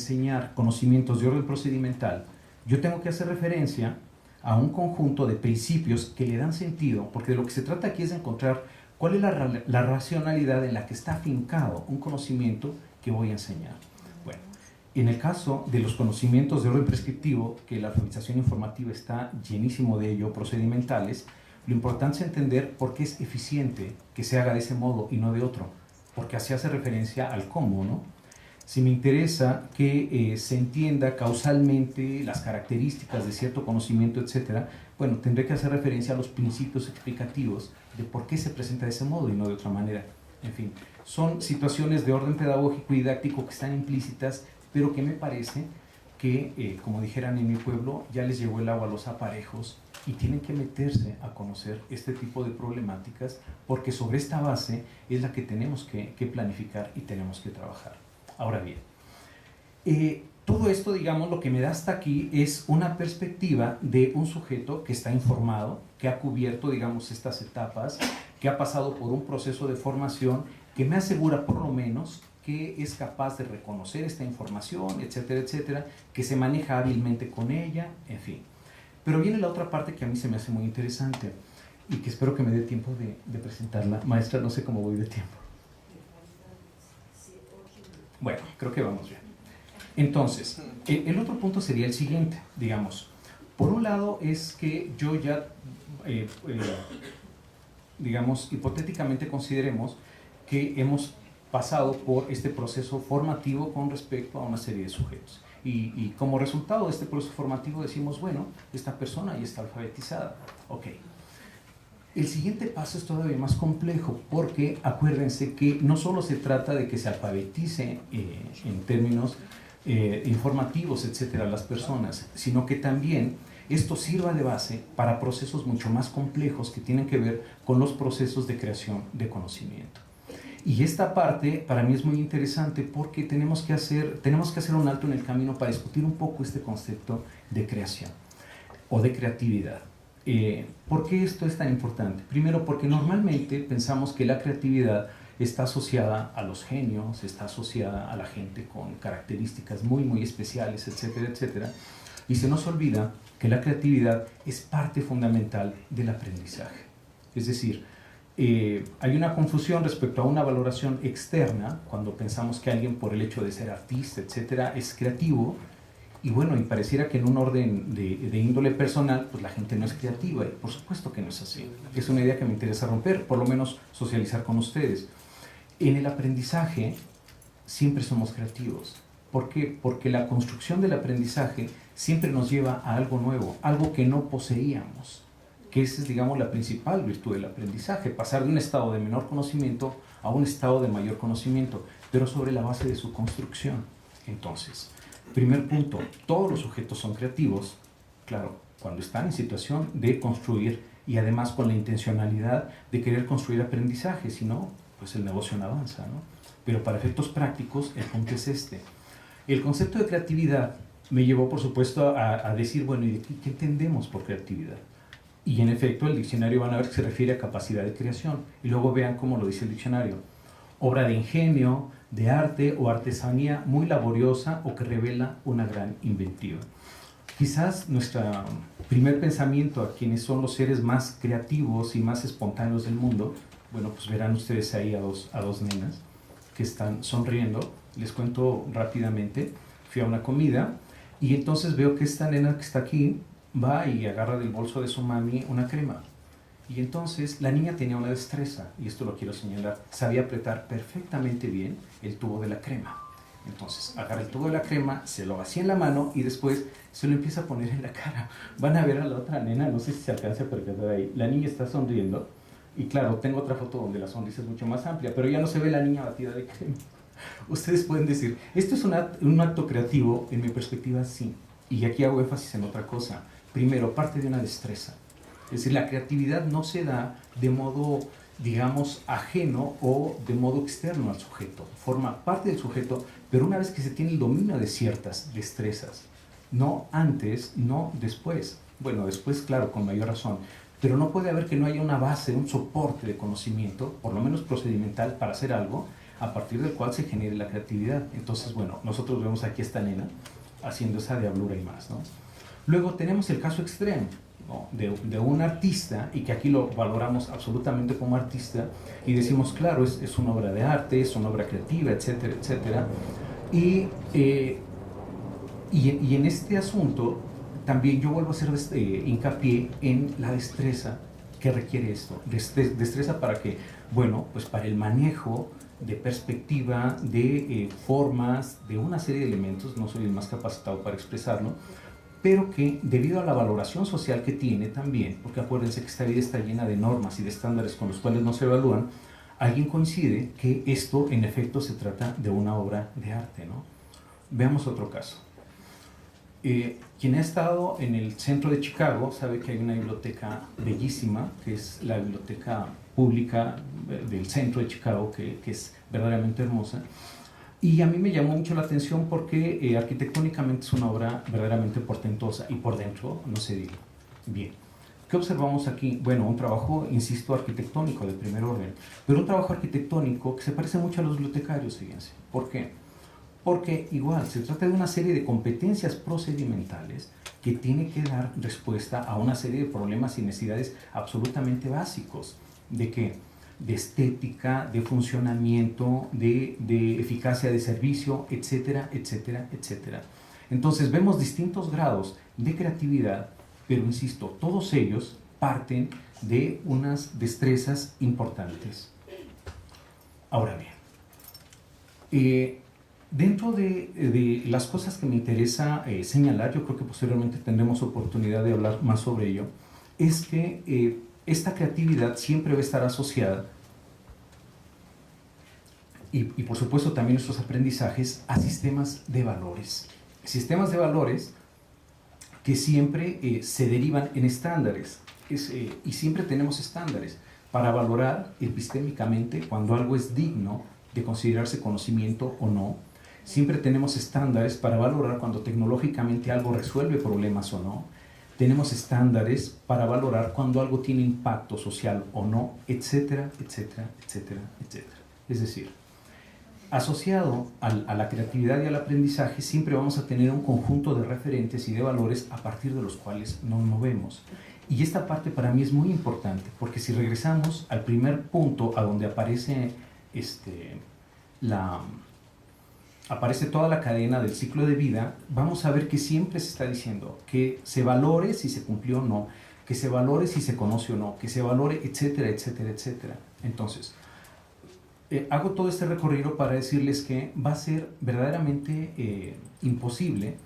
enseñar conocimientos de orden procedimental, yo tengo que hacer referencia a un conjunto de principios que le dan sentido, porque de lo que se trata aquí es de encontrar cuál es la racionalidad en la que está afincado un conocimiento que voy a enseñar. Bueno, en el caso de los conocimientos de orden prescriptivo, que la alfabetización informativa está llenísimo de ello, procedimentales, lo importante es entender por qué es eficiente que se haga de ese modo y no de otro, porque así hace referencia al cómo, ¿no? Si me interesa que se entienda causalmente las características de cierto conocimiento, etc., bueno, tendré que hacer referencia a los principios explicativos de por qué se presenta de ese modo y no de otra manera. En fin, son situaciones de orden pedagógico y didáctico que están implícitas, pero que me parece que, como dijeran en mi pueblo, ya les llegó el agua a los aparejos y tienen que meterse a conocer este tipo de problemáticas, porque sobre esta base es la que tenemos que planificar y tenemos que trabajar. Ahora bien, todo esto, digamos, lo que me da hasta aquí es una perspectiva de un sujeto que está informado, que ha cubierto, digamos, estas etapas, que ha pasado por un proceso de formación que me asegura, por lo menos, que es capaz de reconocer esta información, etcétera, etcétera, que se maneja hábilmente con ella, en fin. Pero viene la otra parte que a mí se me hace muy interesante y que espero que me dé tiempo de presentarla. Maestra, no sé cómo voy de tiempo. Bueno, creo que vamos bien. Entonces, el otro punto sería el siguiente, digamos. Por un lado es que yo ya, digamos, hipotéticamente consideremos que hemos pasado por este proceso formativo con respecto a una serie de sujetos. Y como resultado de este proceso formativo decimos, bueno, esta persona ya está alfabetizada. Ok. El siguiente paso es todavía más complejo, porque acuérdense que no solo se trata de que se alfabetice en términos informativos, etcétera, a las personas, sino que también esto sirva de base para procesos mucho más complejos que tienen que ver con los procesos de creación de conocimiento. Y esta parte para mí es muy interesante porque tenemos que hacer un alto en el camino para discutir un poco este concepto de creación o de creatividad. ¿Por qué esto es tan importante? Primero, porque normalmente pensamos que la creatividad está asociada a los genios, está asociada a la gente con características muy, muy especiales, etcétera, etcétera. Y se nos olvida que la creatividad es parte fundamental del aprendizaje. Es decir, hay una confusión respecto a una valoración externa cuando pensamos que alguien, por el hecho de ser artista, etcétera, es creativo. Y bueno, y pareciera que en un orden de índole personal, pues la gente no es creativa, y por supuesto que no es así. Es una idea que me interesa romper, por lo menos socializar con ustedes. En el aprendizaje siempre somos creativos. ¿Por qué? Porque la construcción del aprendizaje siempre nos lleva a algo nuevo, algo que no poseíamos, que esa es, digamos, la principal virtud del aprendizaje, pasar de un estado de menor conocimiento a un estado de mayor conocimiento, pero sobre la base de su construcción. Entonces, primer punto, todos los sujetos son creativos, claro, cuando están en situación de construir y además con la intencionalidad de querer construir aprendizaje, si no, pues el negocio no avanza, ¿no? Pero para efectos prácticos, el punto es este. El concepto de creatividad me llevó, por supuesto, a decir, bueno, ¿y qué entendemos por creatividad? Y en efecto, el diccionario van a ver que se refiere a capacidad de creación, y luego vean cómo lo dice el diccionario. Obra de ingenio, de arte o artesanía muy laboriosa o que revela una gran inventiva. Quizás nuestro primer pensamiento a quienes son los seres más creativos y más espontáneos del mundo, bueno, pues verán ustedes ahí a dos nenas que están sonriendo. Les cuento rápidamente. Fui a una comida y entonces veo que esta nena que está aquí va y agarra del bolso de su mami una crema. Y entonces la niña tenía una destreza, y esto lo quiero señalar, sabía apretar perfectamente bien el tubo de la crema. Entonces agarra el tubo de la crema, se lo vacía en la mano y después se lo empieza a poner en la cara. Van a ver a la otra nena, no sé si se alcanza a percatar ahí. La niña está sonriendo y claro, tengo otra foto donde la sonrisa es mucho más amplia, pero ya no se ve la niña batida de crema. Ustedes pueden decir, ¿esto es un acto creativo? En mi perspectiva, sí. Y aquí hago énfasis en otra cosa. Primero, parte de una destreza. Es decir, la creatividad no se da de modo, digamos, ajeno o de modo externo al sujeto. Forma parte del sujeto, pero una vez que se tiene el dominio de ciertas destrezas. No antes, no después. Bueno, después, claro, con mayor razón. Pero no puede haber que no haya una base, un soporte de conocimiento, por lo menos procedimental, para hacer algo, a partir del cual se genere la creatividad. Entonces, bueno, nosotros vemos aquí a esta nena haciendo esa diablura y más, ¿no? Luego tenemos el caso extremo, ¿no? de un artista, y que aquí lo valoramos absolutamente como artista, y decimos, claro, es una obra de arte, es una obra creativa, etcétera, etcétera. Y en este asunto también yo vuelvo a hacer hincapié en la destreza que requiere esto. Destreza para que, bueno, pues para el manejo de perspectiva, de formas, de una serie de elementos, no soy el más capacitado para expresarlo, pero que debido a la valoración social que tiene también, porque acuérdense que esta vida está llena de normas y de estándares con los cuales no se evalúan, alguien coincide que esto en efecto se trata de una obra de arte, ¿no? Veamos otro caso. Quien ha estado en el centro de Chicago sabe que hay una biblioteca bellísima, que es la biblioteca pública del centro de Chicago, que es verdaderamente hermosa. Y a mí me llamó mucho la atención porque arquitectónicamente es una obra verdaderamente portentosa, y por dentro no se diga. Bien, ¿qué observamos aquí? Bueno, un trabajo, insisto, arquitectónico de primer orden, pero un trabajo arquitectónico que se parece mucho a los bibliotecarios, fíjense. ¿Por qué? Porque igual se trata de una serie de competencias procedimentales que tiene que dar respuesta a una serie de problemas y necesidades absolutamente básicos. ¿De qué? De estética, de funcionamiento, de eficacia de servicio, etcétera, etcétera, etcétera. Entonces vemos distintos grados de creatividad, pero insisto, todos ellos parten de unas destrezas importantes. Ahora bien, dentro de las cosas que me interesa señalar, yo creo que posteriormente tendremos oportunidad de hablar más sobre ello, es que esta creatividad siempre va a estar asociada, y por supuesto también nuestros aprendizajes, a sistemas de valores. Sistemas de valores que siempre se derivan en estándares, y siempre tenemos estándares para valorar epistémicamente cuando algo es digno de considerarse conocimiento o no. Siempre tenemos estándares para valorar cuando tecnológicamente algo resuelve problemas o no. Tenemos estándares para valorar cuando algo tiene impacto social o no, etcétera, etcétera, etcétera, etcétera. Es decir, asociado a la creatividad y al aprendizaje, siempre vamos a tener un conjunto de referentes y de valores a partir de los cuales nos movemos. Y esta parte para mí es muy importante, porque si regresamos al primer punto a donde aparece aparece toda la cadena del ciclo de vida, vamos a ver que siempre se está diciendo que se valore si se cumplió o no, que se valore si se conoce o no, que se valore, etcétera, etcétera, etcétera. Entonces, hago todo este recorrido para decirles que va a ser verdaderamente imposible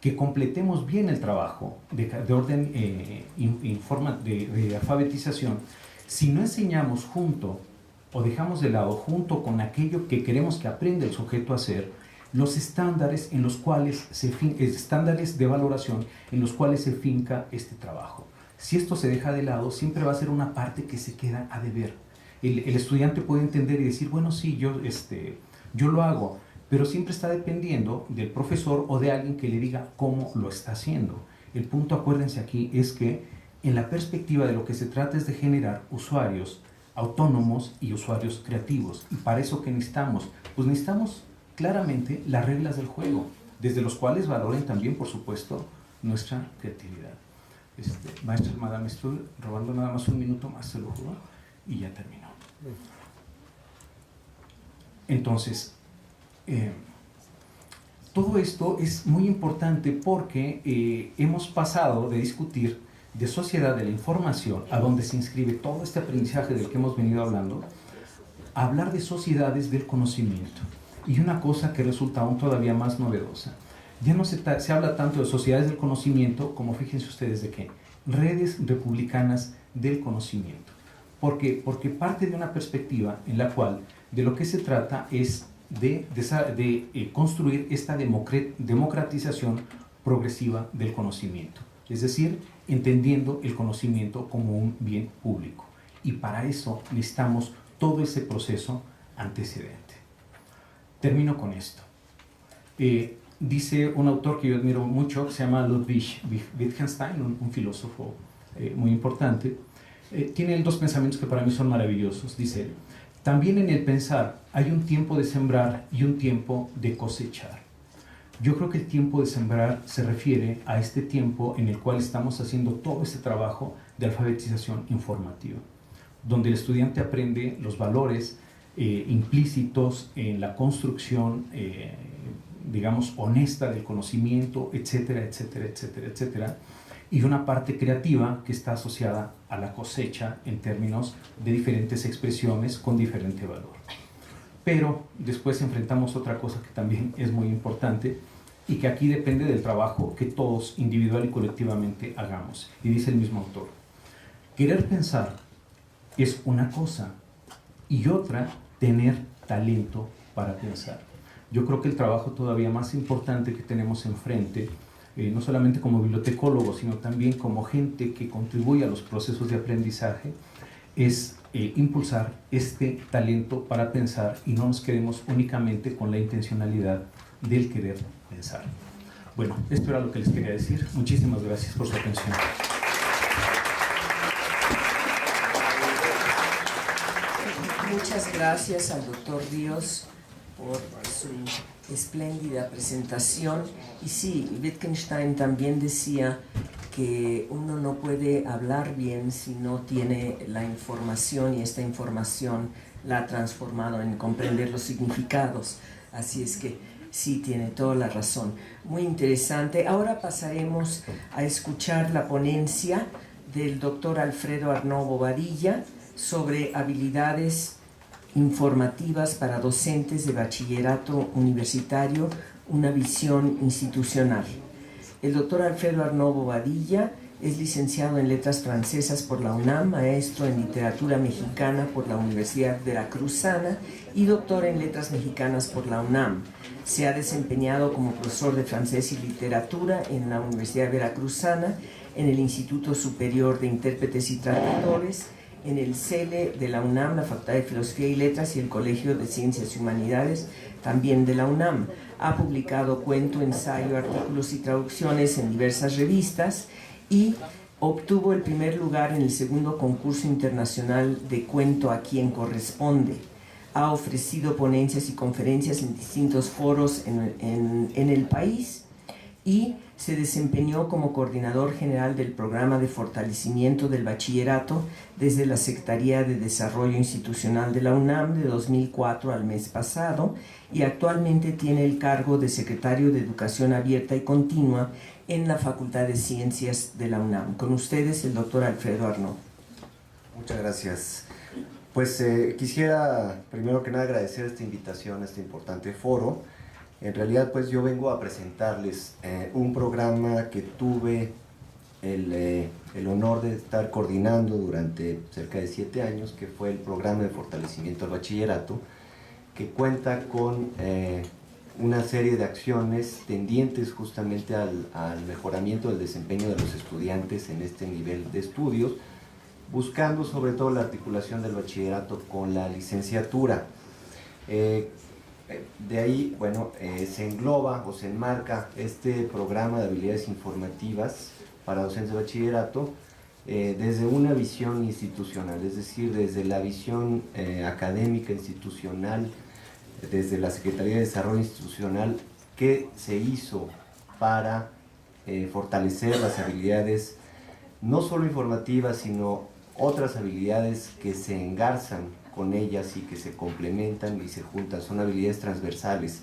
que completemos bien el trabajo de orden de alfabetización si no enseñamos junto o dejamos de lado, junto con aquello que queremos que aprenda el sujeto a hacer, los estándares en los cuales estándares de valoración en los cuales se finca este trabajo. Si esto se deja de lado, siempre va a ser una parte que se queda a deber. El estudiante puede entender y decir, bueno, sí, yo lo hago, pero siempre está dependiendo del profesor o de alguien que le diga cómo lo está haciendo. El punto, acuérdense aquí, es que en la perspectiva de lo que se trata es de generar usuarios autónomos y usuarios creativos. Y para eso, ¿qué necesitamos? Pues necesitamos claramente las reglas del juego, desde los cuales valoren también, por supuesto, nuestra creatividad. Maestra Almada, me estoy robando nada más un minuto más, se lo juro, y ya termino. Entonces, todo esto es muy importante porque hemos pasado de discutir de sociedad de la información, a donde se inscribe todo este aprendizaje del que hemos venido hablando, a hablar de sociedades del conocimiento. Y una cosa que resulta aún todavía más novedosa, ya no se habla tanto de sociedades del conocimiento como, fíjense ustedes de qué, redes republicanas del conocimiento. ¿Por qué? Porque parte de una perspectiva en la cual de lo que se trata es de construir esta democratización progresiva del conocimiento. Es decir, entendiendo el conocimiento como un bien público. Y para eso necesitamos todo ese proceso antecedente. Termino con esto. Dice un autor que yo admiro mucho, que se llama Ludwig Wittgenstein, un filósofo muy importante. Tiene dos pensamientos que para mí son maravillosos. Dice, También en el pensar hay un tiempo de sembrar y un tiempo de cosechar. Yo creo que el tiempo de sembrar se refiere a este tiempo en el cual estamos haciendo todo este trabajo de alfabetización informativa, donde el estudiante aprende los valores implícitos en la construcción, digamos, honesta del conocimiento, etcétera, etcétera, etcétera, etcétera, y una parte creativa que está asociada a la cosecha en términos de diferentes expresiones con diferente valor. Pero después enfrentamos otra cosa que también es muy importante y que aquí depende del trabajo que todos individual y colectivamente hagamos. Y dice el mismo autor, querer pensar es una cosa y otra tener talento para pensar. Yo creo que el trabajo todavía más importante que tenemos enfrente, no solamente como bibliotecólogos, sino también como gente que contribuye a los procesos de aprendizaje, es impulsar este talento para pensar y no nos quedemos únicamente con la intencionalidad del querer pensar. Bueno, esto era lo que les quería decir. Muchísimas gracias por su atención. Muchas gracias al doctor Ríos por su espléndida presentación. Y sí, Wittgenstein también decía que uno no puede hablar bien si no tiene la información, y esta información la ha transformado en comprender los significados. Así es que sí, tiene toda la razón. Muy interesante. Ahora pasaremos a escuchar la ponencia del doctor Alfredo Arnau Bobadilla sobre habilidades informativas para docentes de bachillerato universitario, una visión institucional. El doctor Alfredo Arnau Bobadilla es licenciado en Letras Francesas por la UNAM, maestro en Literatura Mexicana por la Universidad Veracruzana y doctor en Letras Mexicanas por la UNAM. Se ha desempeñado como profesor de francés y literatura en la Universidad Veracruzana, en el Instituto Superior de Intérpretes y Traductores, en el CELE de la UNAM, la Facultad de Filosofía y Letras y el Colegio de Ciencias y Humanidades, también de la UNAM. Ha publicado cuento, ensayo, artículos y traducciones en diversas revistas y obtuvo el primer lugar en el segundo concurso internacional de cuento A Quien Corresponde. Ha ofrecido ponencias y conferencias en distintos foros en el país y se desempeñó como coordinador general del programa de fortalecimiento del bachillerato desde la Secretaría de Desarrollo Institucional de la UNAM de 2004 al mes pasado, y actualmente tiene el cargo de secretario de Educación Abierta y Continua en la Facultad de Ciencias de la UNAM. Con ustedes el doctor Alfredo Arnau. Muchas gracias. Pues quisiera primero que nada agradecer esta invitación a este importante foro. En realidad pues yo vengo a presentarles un programa que tuve el honor de estar coordinando durante cerca de 7 años, que fue el programa de fortalecimiento al bachillerato, que cuenta con una serie de acciones tendientes justamente al mejoramiento del desempeño de los estudiantes en este nivel de estudios, buscando sobre todo la articulación del bachillerato con la licenciatura. De ahí, bueno, se engloba o se enmarca este programa de habilidades informativas para docentes de bachillerato desde una visión institucional, es decir, desde la visión académica institucional, desde la Secretaría de Desarrollo Institucional, que se hizo para fortalecer las habilidades no solo informativas, sino otras habilidades que se engarzan con ellas y que se complementan y se juntan, son habilidades transversales.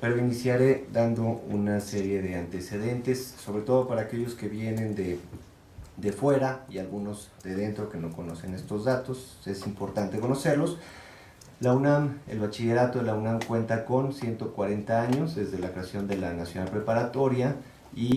Pero iniciaré dando una serie de antecedentes, sobre todo para aquellos que vienen de fuera y algunos de dentro que no conocen estos datos, es importante conocerlos. La UNAM, el bachillerato de la UNAM cuenta con 140 años desde la creación de la Nacional Preparatoria y